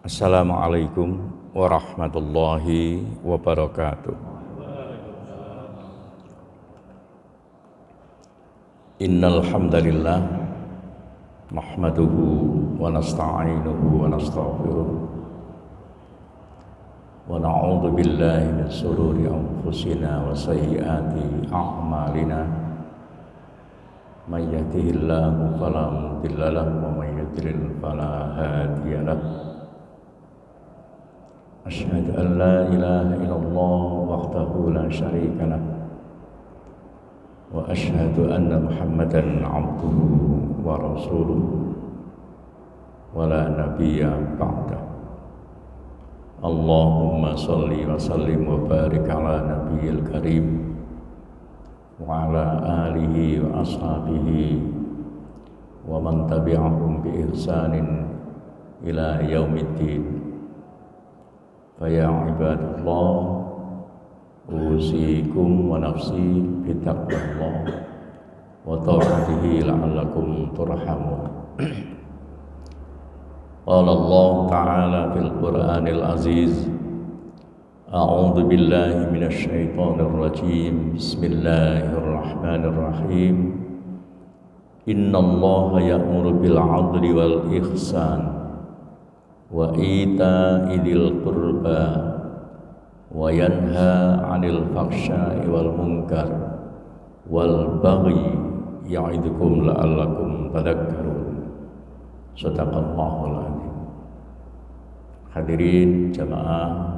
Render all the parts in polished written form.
Assalamualaikum warahmatullahi wabarakatuh. Innal hamdalillah nahmaduhu wa nasta'inuhu wa nastaghfiruh wa na'udzu billahi min shururi anfusina wa sayyiati a'malina. May yahdihillahu fala mudilla lahu wa may yudlil fala hadiya lahu. Asyhadu an la ilaha illallah wahdahu la syarika lah wa asyhadu anna Muhammadan abduhu wa rasuluh wa la nabiyya ba'da. Allahumma shalli wa sallim wa barik ala nabiyil karim wa ala alihi wa ashabihi wa man tabi'ahum bi ihsanin ila yaumiddin. Faya ibadallah, usikum wa nafsi bitaqwallah wa ta'atihi la'allakum turhamun. Qala Allah ta'ala fil Qur'anil Aziz, a'udzu billahi minasy syaithanir rajim. Bismillahirrahmanirrahim. Innallaha ya'muru bil 'adli wal ihsan wa ita'i dzil qurba wa yanha 'anil fahsya'i wal munkar wal baghi ya'idukum la'allakum tadhakkarun. Shadaqallahul adzim. Hadirin jamaah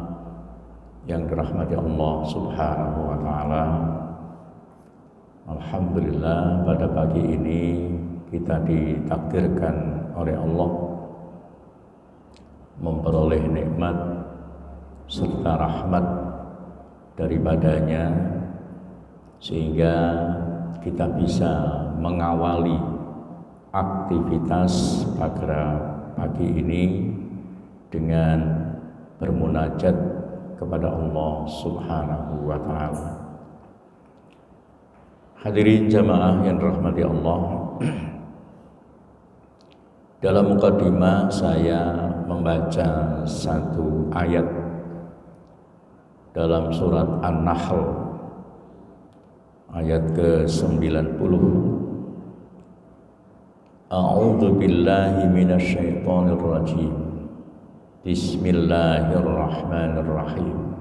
yang dirahmati Allah Subhanahu wa taala. Alhamdulillah, pada pagi ini kita ditakdirkan oleh Allah memperoleh nikmat serta rahmat daripadanya, sehingga kita bisa mengawali aktivitas pada pagi ini dengan bermunajat kepada Allah Subhanahu wa taala. Hadirin jamaah yang dirahmati Allah, dalam mukadimah saya membaca satu ayat dalam surat An-Nahl ayat ke-90. A'udzu billahi minasy syaithanir rajim. Bismillahirrahmanirrahim.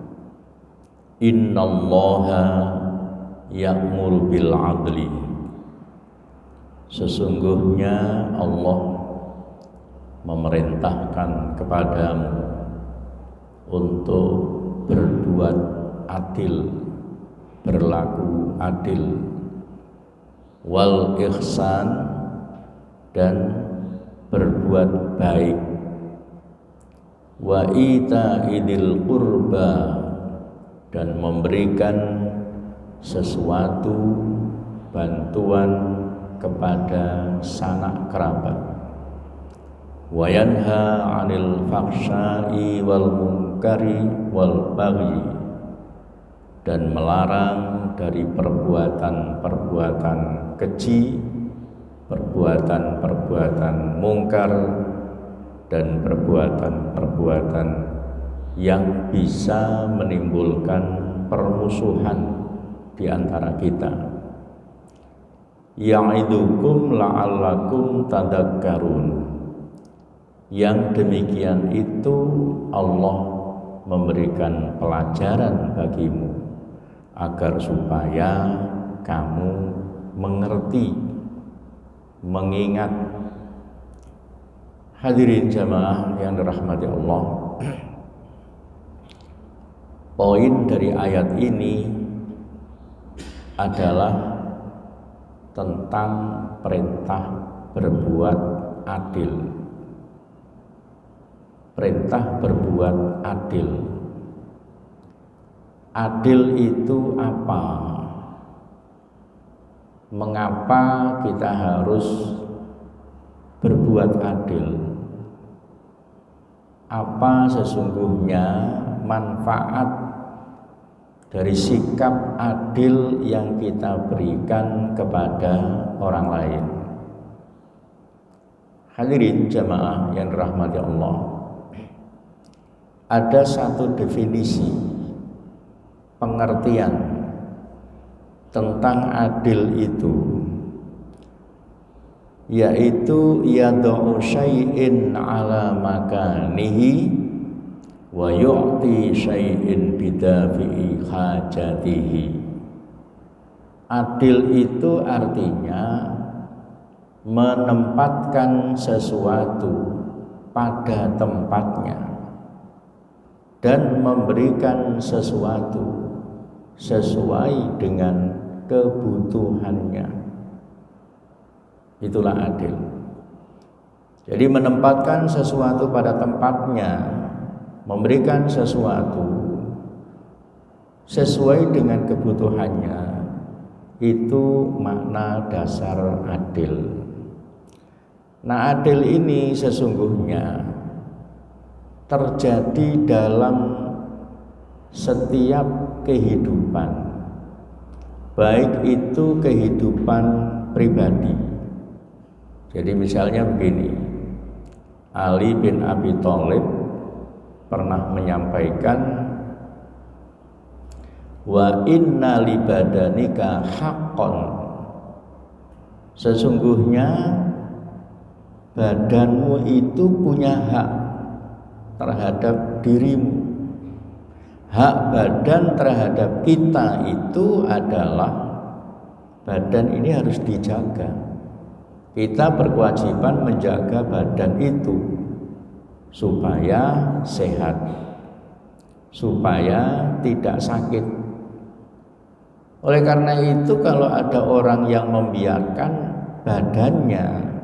Innallaha ya'muru bil 'adli. Sesungguhnya Allah memerintahkan kepadamu untuk berbuat adil, berlaku adil, wal ihsan, dan berbuat baik, wa ita'idil qurba, dan memberikan sesuatu bantuan kepada sanak kerabat, wa yanha 'anil fahsya'i wal munkari wal baghi, dan melarang dari perbuatan-perbuatan keji, perbuatan-perbuatan mungkar, dan perbuatan-perbuatan yang bisa menimbulkan permusuhan di antara kita. Ya'idukum la'allakum tadhakkarun. Yang demikian itu Allah memberikan pelajaran bagimu agar supaya kamu mengerti, mengingat. Hadirin jamaah yang dirahmati Allah, poin dari ayat ini adalah tentang perintah berbuat adil. Perintah berbuat adil. Adil itu apa? Mengapa kita harus berbuat adil? Apa sesungguhnya manfaat dari sikap adil yang kita berikan kepada orang lain. Hadirin jamaah yang dirahmati Allah, ada satu definisi pengertian tentang adil itu, yaitu yad'u syai'in ala makanihi wa yu'ti syai'in bidafi'i hajatihi. Adil itu artinya menempatkan sesuatu pada tempatnya dan memberikan sesuatu sesuai dengan kebutuhannya. Itulah adil. Jadi menempatkan sesuatu pada tempatnya, memberikan sesuatu sesuai dengan kebutuhannya, itu makna dasar adil. Nah, adil ini sesungguhnya terjadi dalam setiap kehidupan, baik itu kehidupan pribadi. Jadi misalnya begini, Ali bin Abi Thalib pernah menyampaikan, wa inna li badanika haqqan, sesungguhnya badanmu itu punya hak terhadap dirimu. Hak badan terhadap kita itu adalah badan ini harus dijaga. Kita berkewajiban menjaga badan itu supaya sehat, supaya tidak sakit. Oleh karena itu, kalau ada orang yang membiarkan badannya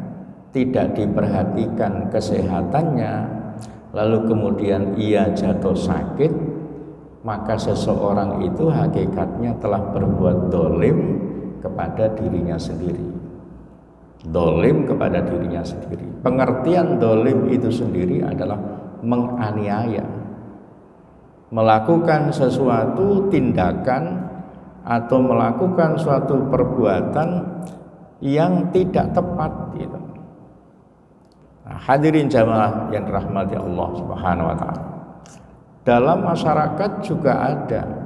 tidak diperhatikan kesehatannya, lalu kemudian ia jatuh sakit, maka seseorang itu hakikatnya telah berbuat dolim kepada dirinya sendiri. Dolim kepada dirinya sendiri. Pengertian dolim itu sendiri adalah menganiaya, melakukan sesuatu tindakan atau melakukan suatu perbuatan yang tidak tepat gitu. Nah, hadirin jamaah yang dirahmati Allah Subhanahu wa taala. Dalam masyarakat juga ada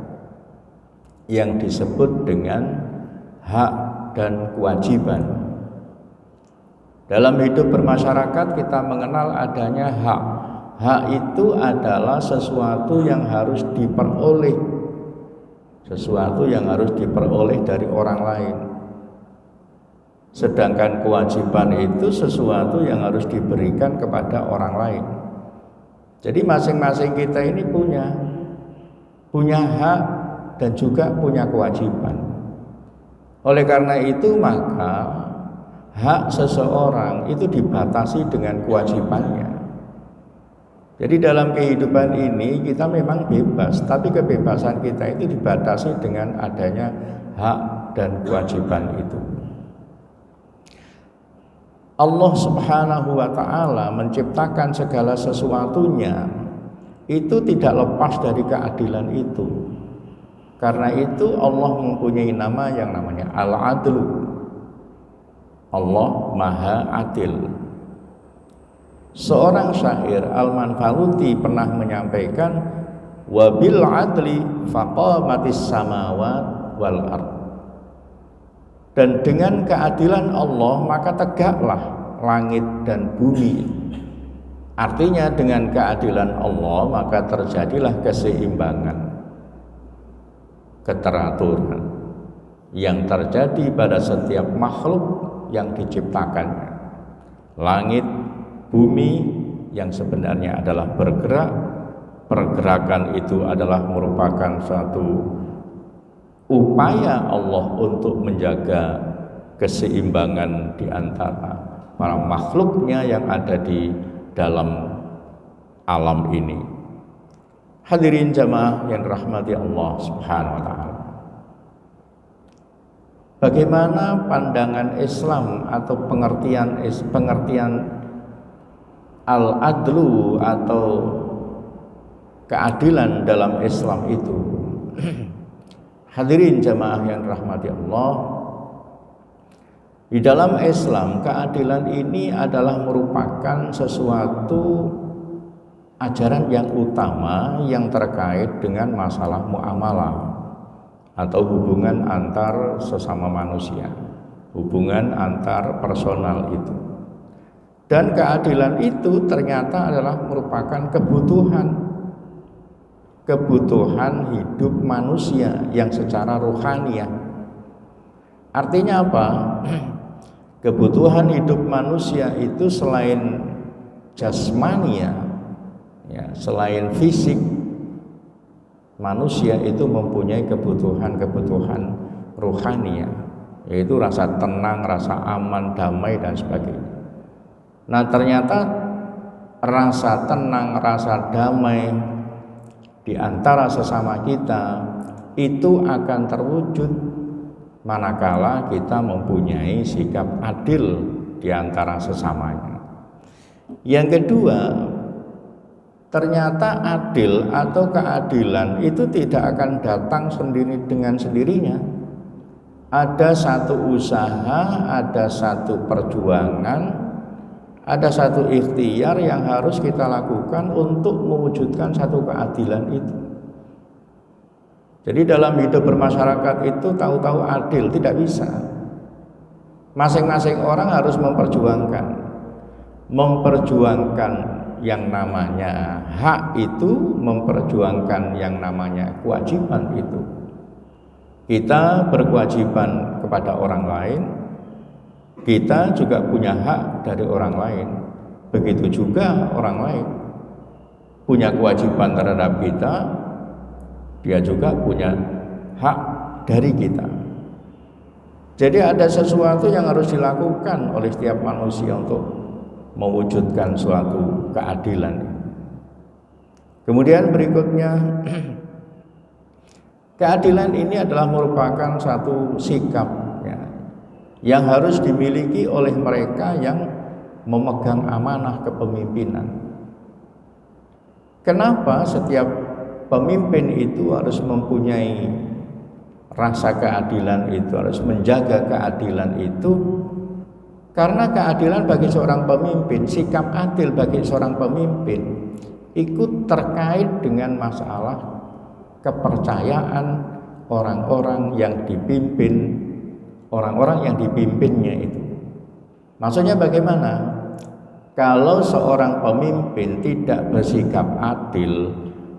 yang disebut dengan hak dan kewajiban. Dalam hidup bermasyarakat kita mengenal adanya hak. Hak itu adalah sesuatu yang harus diperoleh, sesuatu yang harus diperoleh dari orang lain. Sedangkan kewajiban itu sesuatu yang harus diberikan kepada orang lain. Jadi masing-masing kita ini punya hak dan juga punya kewajiban. Oleh karena itu maka hak seseorang itu dibatasi dengan kewajibannya. Jadi dalam kehidupan ini kita memang bebas, tapi kebebasan kita itu dibatasi dengan adanya hak dan kewajiban itu. Allah Subhanahu wa ta'ala menciptakan segala sesuatunya itu tidak lepas dari keadilan itu. Karena itu Allah mempunyai nama yang namanya Al-Adlu. Allah Maha Adil. Seorang syair Al-Manfaluti pernah menyampaikan, wa bil adli faqamatis samawat wal ard. Dan dengan keadilan Allah maka tegaklah langit dan bumi. Artinya dengan keadilan Allah maka terjadilah keseimbangan, keteraturan yang terjadi pada setiap makhluk yang diciptakannya. Langit, bumi yang sebenarnya adalah bergerak, pergerakan itu adalah merupakan suatu upaya Allah untuk menjaga keseimbangan di antara para makhluknya yang ada di dalam alam ini. Hadirin jamaah yang dirahmati Allah Subhanahu wa ta'ala. Bagaimana pandangan Islam atau pengertian al-adlu atau keadilan dalam Islam itu? Hadirin jamaah yang rahmati Allah, di dalam Islam keadilan ini adalah merupakan sesuatu ajaran yang utama yang terkait dengan masalah muamalah atau hubungan antar sesama manusia, hubungan antar personal itu. Dan keadilan itu ternyata adalah merupakan kebutuhan hidup manusia yang secara rohaniah. Artinya apa? Kebutuhan hidup manusia itu selain jasmania, ya, selain fisik, manusia itu mempunyai kebutuhan rohaniah, yaitu rasa tenang, rasa aman, damai dan sebagainya. Nah, ternyata rasa tenang, rasa damai di antara sesama kita itu akan terwujud manakala kita mempunyai sikap adil di antara sesamanya. Yang kedua, ternyata adil atau keadilan itu tidak akan datang sendiri dengan sendirinya. Ada satu usaha, ada satu perjuangan, ada satu ikhtiar yang harus kita lakukan untuk mewujudkan satu keadilan itu. Jadi dalam hidup bermasyarakat itu tahu-tahu adil tidak bisa. Masing-masing orang harus memperjuangkan yang namanya hak itu, memperjuangkan yang namanya kewajiban itu. Kita berkewajiban kepada orang lain, kita juga punya hak dari orang lain. Begitu juga orang lain punya kewajiban terhadap kita, dia juga punya hak dari kita. Jadi ada sesuatu yang harus dilakukan oleh setiap manusia untuk mewujudkan suatu keadilan. Kemudian berikutnya, keadilan ini adalah merupakan satu sikap yang harus dimiliki oleh mereka yang memegang amanah kepemimpinan. Kenapa setiap pemimpin itu harus mempunyai rasa keadilan itu, harus menjaga keadilan itu? Karena keadilan bagi seorang pemimpin, sikap adil bagi seorang pemimpin ikut terkait dengan masalah kepercayaan orang-orang yang dipimpin, orang-orang yang dipimpinnya itu. Maksudnya bagaimana? Kalau seorang pemimpin tidak bersikap adil,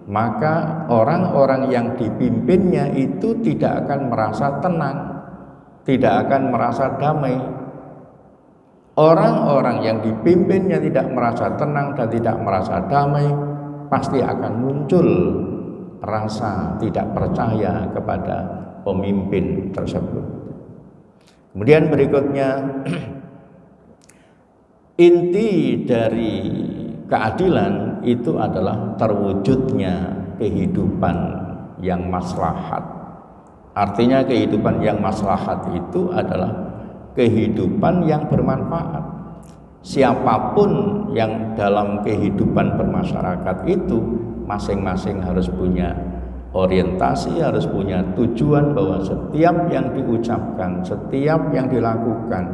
maka orang-orang yang dipimpinnya itu tidak akan merasa tenang, tidak akan merasa damai. Orang-orang yang dipimpinnya tidak merasa tenang dan tidak merasa damai, pasti akan muncul rasa tidak percaya kepada pemimpin tersebut. Kemudian berikutnya, inti dari keadilan itu adalah terwujudnya kehidupan yang maslahat. Artinya kehidupan yang maslahat itu adalah kehidupan yang bermanfaat. Siapapun yang dalam kehidupan bermasyarakat itu masing-masing harus punya orientasi, harus punya tujuan bahwa setiap yang diucapkan, setiap yang dilakukan,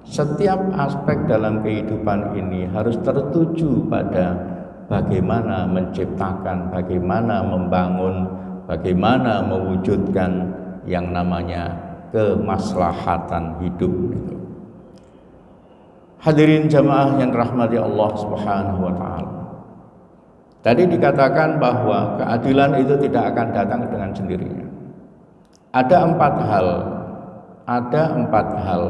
setiap aspek dalam kehidupan ini harus tertuju pada bagaimana menciptakan, bagaimana membangun, bagaimana mewujudkan yang namanya kemaslahatan hidup itu. Hadirin jamaah yang rahmati Allah Subhanahu wa taala. Tadi dikatakan bahwa keadilan itu tidak akan datang dengan sendirinya. Ada empat hal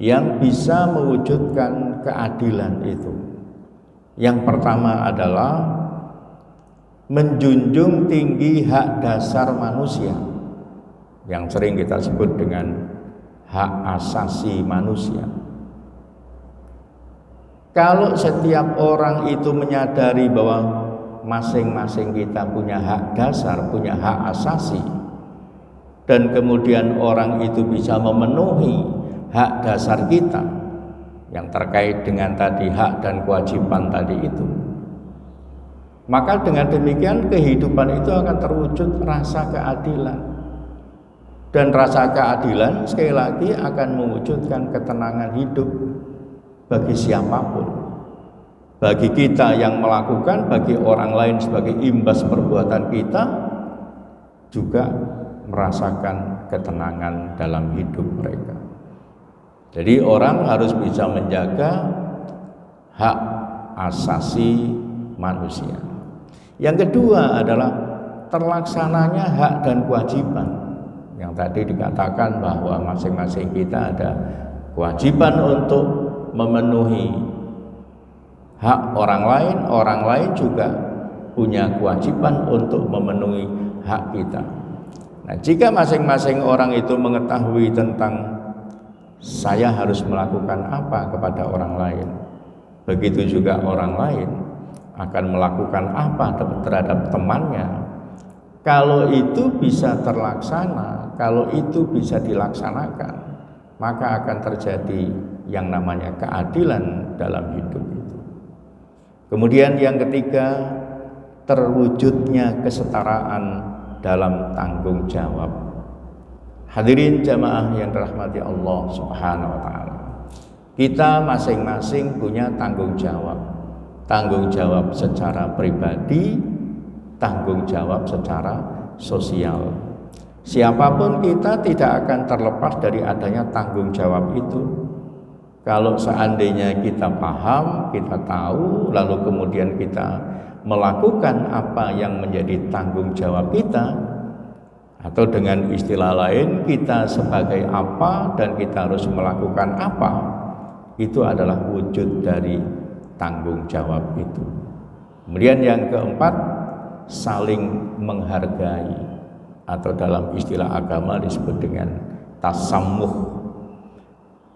yang bisa mewujudkan keadilan itu. Yang pertama adalah menjunjung tinggi hak dasar manusia, yang sering kita sebut dengan hak asasi manusia. Kalau setiap orang itu menyadari bahwa masing-masing kita punya hak dasar, punya hak asasi, dan kemudian orang itu bisa memenuhi hak dasar kita yang terkait dengan tadi hak dan kewajiban tadi itu, maka dengan demikian kehidupan itu akan terwujud rasa keadilan. Dan rasa keadilan sekali lagi akan mewujudkan ketenangan hidup bagi siapapun. Bagi kita yang melakukan, bagi orang lain sebagai imbas perbuatan kita, juga merasakan ketenangan dalam hidup mereka. Jadi orang harus bisa menjaga hak asasi manusia. Yang kedua adalah terlaksananya hak dan kewajiban. Yang tadi dikatakan bahwa masing-masing kita ada kewajiban untuk memenuhi hak orang lain juga punya kewajiban untuk memenuhi hak kita. Nah, jika masing-masing orang itu mengetahui tentang saya harus melakukan apa kepada orang lain, begitu juga orang lain akan melakukan apa terhadap temannya. Kalau itu bisa terlaksana, kalau itu bisa dilaksanakan, maka akan terjadi yang namanya keadilan dalam hidup itu. Kemudian yang ketiga, terwujudnya kesetaraan dalam tanggung jawab. Hadirin jamaah yang dirahmati Allah Subhanahu wa taala. Kita masing-masing punya tanggung jawab. Tanggung jawab secara pribadi, tanggung jawab secara sosial. Siapapun kita tidak akan terlepas dari adanya tanggung jawab itu. Kalau seandainya kita paham, kita tahu, lalu kemudian kita melakukan apa yang menjadi tanggung jawab kita, atau dengan istilah lain kita sebagai apa dan kita harus melakukan apa, itu adalah wujud dari tanggung jawab itu. Kemudian yang keempat, saling menghargai, atau dalam istilah agama disebut dengan tasammuh.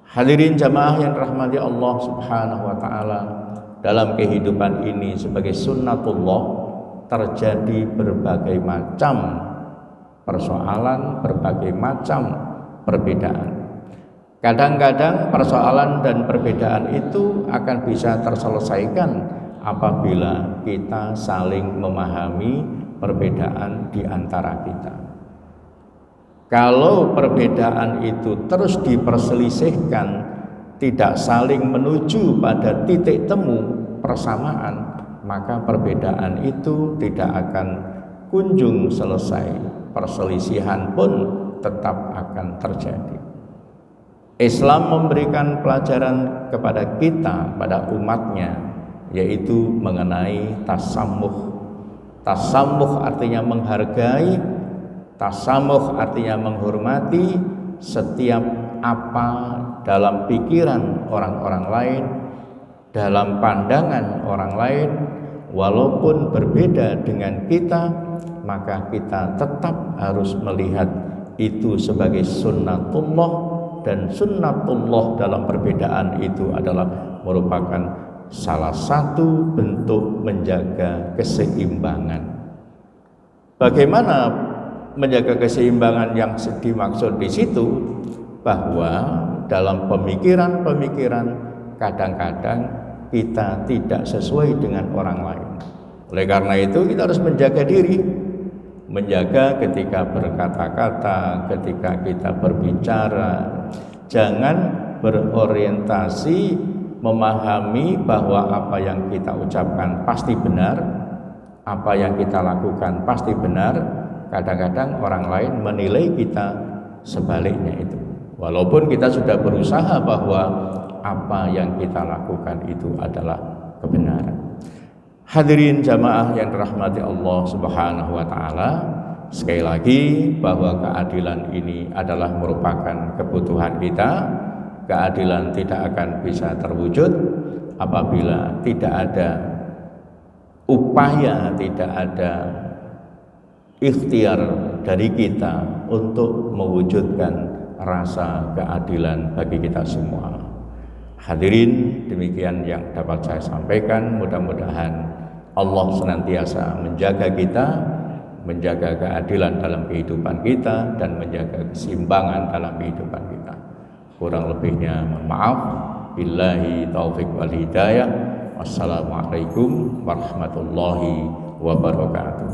Hadirin jamaah yang dirahmati Allah Subhanahu wa taala, dalam kehidupan ini sebagai sunnatullah terjadi berbagai macam persoalan, berbagai macam perbedaan. Kadang-kadang persoalan dan perbedaan itu akan bisa terselesaikan apabila kita saling memahami perbedaan di antara kita. Kalau perbedaan itu terus diperselisihkan, tidak saling menuju pada titik temu persamaan, maka perbedaan itu tidak akan kunjung selesai. Perselisihan pun tetap akan terjadi. Islam memberikan pelajaran kepada kita, pada umatnya, yaitu mengenai tasammuh. Tasammuh artinya menghargai, tasammuh artinya menghormati setiap apa dalam pikiran orang-orang lain, dalam pandangan orang lain, walaupun berbeda dengan kita, maka kita tetap harus melihat itu sebagai sunnatullah, dan sunnatullah dalam perbedaan itu adalah merupakan salah satu bentuk menjaga keseimbangan. Bagaimana menjaga keseimbangan yang dimaksud di situ? Bahwa dalam pemikiran-pemikiran kadang-kadang kita tidak sesuai dengan orang lain. Oleh karena itu kita harus menjaga diri, menjaga ketika berkata-kata, ketika kita berbicara, jangan berorientasi memahami bahwa apa yang kita ucapkan pasti benar, apa yang kita lakukan pasti benar. Kadang-kadang orang lain menilai kita sebaliknya itu, walaupun kita sudah berusaha bahwa apa yang kita lakukan itu adalah kebenaran. Hadirin jamaah yang dirahmati Allah Subhanahu wa taala, sekali lagi bahwa keadilan ini adalah merupakan kebutuhan kita. Keadilan tidak akan bisa terwujud apabila tidak ada upaya, tidak ada ikhtiar dari kita untuk mewujudkan rasa keadilan bagi kita semua. Hadirin, demikian yang dapat saya sampaikan. Mudah-mudahan Allah senantiasa menjaga kita, menjaga keadilan dalam kehidupan kita, dan menjaga keseimbangan dalam kehidupan kita. Kurang lebihnya mohon maaf. Billahi taufik wal hidayah. Wassalamualaikum warahmatullahi wabarakatuh.